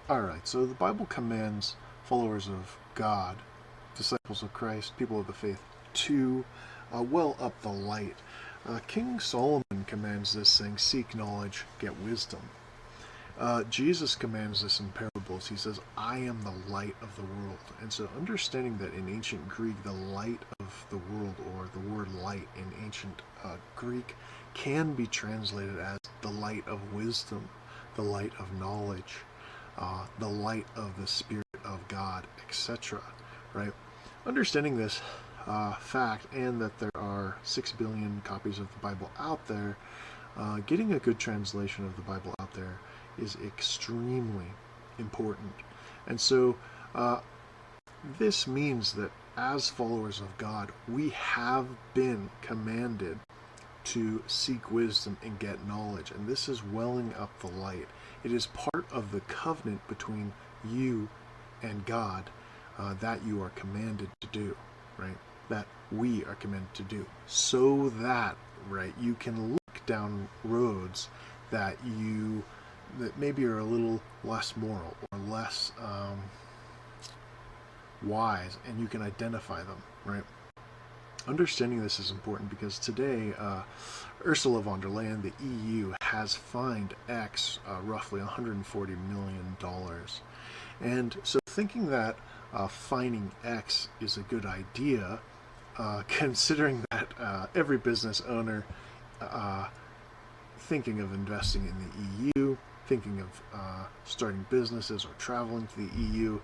All right, so the Bible commands followers of God, disciples of Christ, people of the faith, to well up the light. King Solomon commands this, saying, "Seek knowledge, get wisdom." Jesus commands this in parables. He says, "I am the light of the world." And so, understanding that in ancient Greek, the light of the world, or the word light in ancient Greek, can be translated as the light of wisdom, the light of knowledge, the light of the Spirit of God, etc. Right? Understanding this fact, and that there are 6 billion copies of the Bible out there, getting a good translation of the Bible out there is extremely important. And so, this means that as followers of God, we have been commanded to seek wisdom and get knowledge. And this is welling up the light. It is part of the covenant between you and God that you are commanded to do, right? That we are commanded to do. So that, right, you can look down roads that maybe are a little less moral or less wise, and you can identify them, right? Understanding this is important because today, Ursula von der Leyen, the EU, has fined X roughly $140 million. And so, thinking that fining X is a good idea, considering that every business owner thinking of investing in the EU, thinking of starting businesses or traveling to the EU,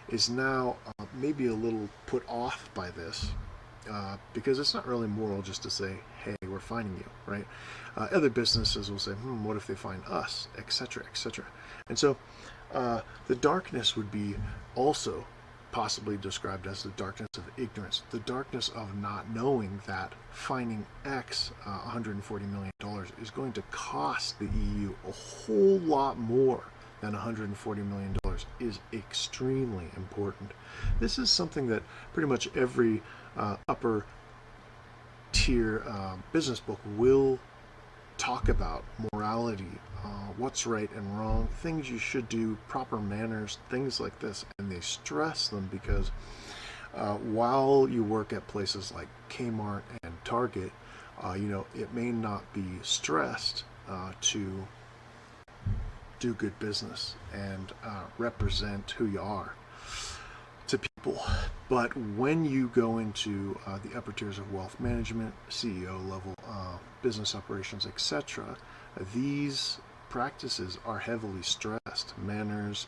is now maybe a little put off by this, because it's not really moral just to say, "Hey, we're fining you," right? Other businesses will say, "What if they fine us," etc., etc. And so, the darkness would be also possibly described as the darkness of ignorance, the darkness of not knowing that fining X $140 million is going to cost the EU a whole lot more than $140 million is extremely important. This is something that pretty much every upper tier business book will talk about: morality, what's right and wrong, things you should do, proper manners, things like this. And they stress them because while you work at places like Kmart and Target, it may not be stressed to do good business and represent who you are to people. But when you go into the upper tiers of wealth management, CEO level business operations, etc., these practices are heavily stressed: manners,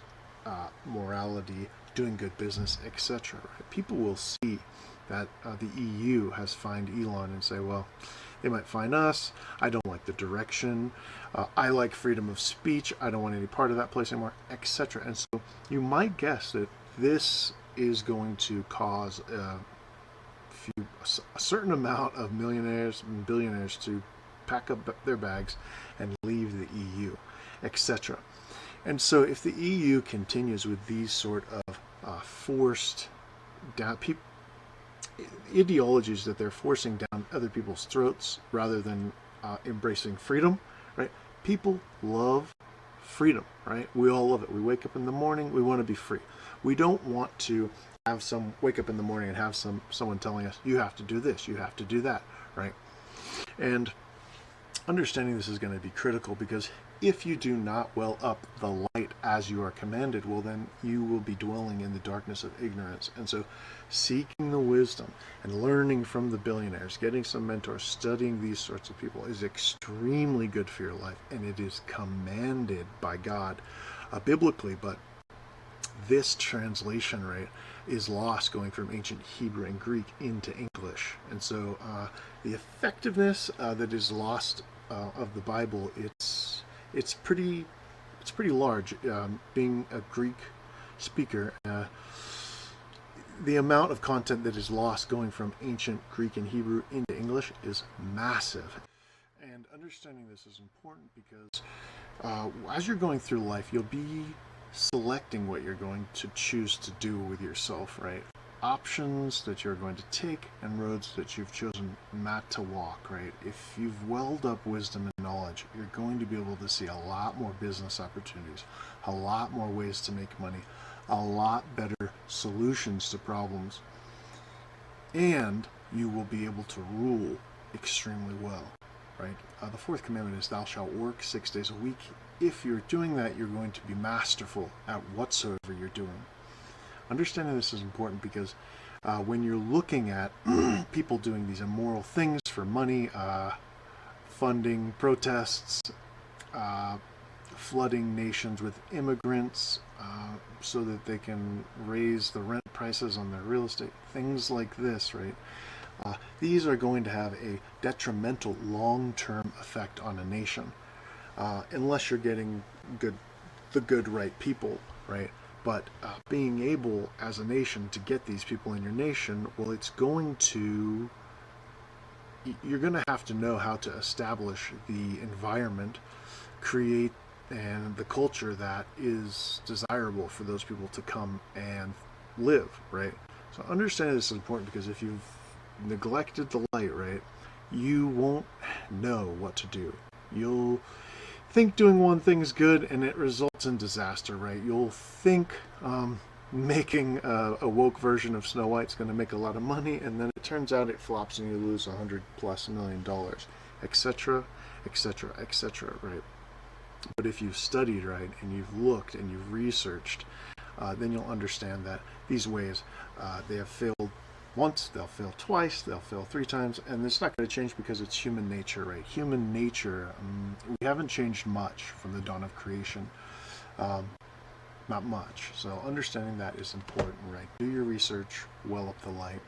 morality, doing good business, etc. People will see that the EU has fined Elon and say, "Well, they might fine us. I don't like the direction. I like freedom of speech. I don't want any part of that place anymore," etc. And so you might guess that this is going to cause a certain amount of millionaires and billionaires to pack up their bags and leave the EU, etc. And so, if the EU continues with these sort of forced down ideologies that they're forcing down other people's throats rather than embracing freedom, right? People love freedom, right? We all love it. We wake up in the morning, we want to be free. We don't want to have some wake up in the morning and have someone telling us, "You have to do this, you have to do that," right? And understanding this is going to be critical, because if you do not well up the light as you are commanded, well, then you will be dwelling in the darkness of ignorance. And so, seeking the wisdom and learning from the billionaires, getting some mentors, studying these sorts of people is extremely good for your life, and it is commanded by God biblically. But this translation, right, is lost going from ancient Hebrew and Greek into English. And so the effectiveness that is lost of the Bible, it's pretty large. Being a Greek speaker, the amount of content that is lost going from ancient Greek and Hebrew into English is massive. And understanding this is important because as you're going through life, you'll be selecting what you're going to choose to do with yourself, right? options that you're going to take and roads that you've chosen not to walk, right? If you've welled up wisdom and knowledge, you're going to be able to see a lot more business opportunities, a lot more ways to make money, a lot better solutions to problems, and you will be able to rule extremely well, right? The fourth commandment is thou shalt work 6 days a week. If you're doing that, you're going to be masterful at whatsoever you're doing. Understanding this is important because when you're looking at people doing these immoral things for money, funding protests, flooding nations with immigrants so that they can raise the rent prices on their real estate, things like this, right? These are going to have a detrimental long-term effect on a nation, unless you're getting the good right people, right? But being able as a nation to get these people in your nation, well, you're going to have to know how to establish the environment, create and the culture that is desirable for those people to come and live, right? So understanding this is important because if you've neglected the light, right, you won't know what to do. You'll think doing one thing's good and it results in disaster, right? You'll think making a woke version of Snow White's going to make a lot of money, and then it turns out it flops and you lose $100+ million, etc., etc., etc., right? But if you've studied right and you've looked and you've researched, then you'll understand that these ways, they have failed once, they'll fail twice, they'll fail 3 times, and it's not going to change because it's human nature, right? Human nature, we haven't changed much from the dawn of creation. Not much. So understanding that is important, right? Do your research, well up the light.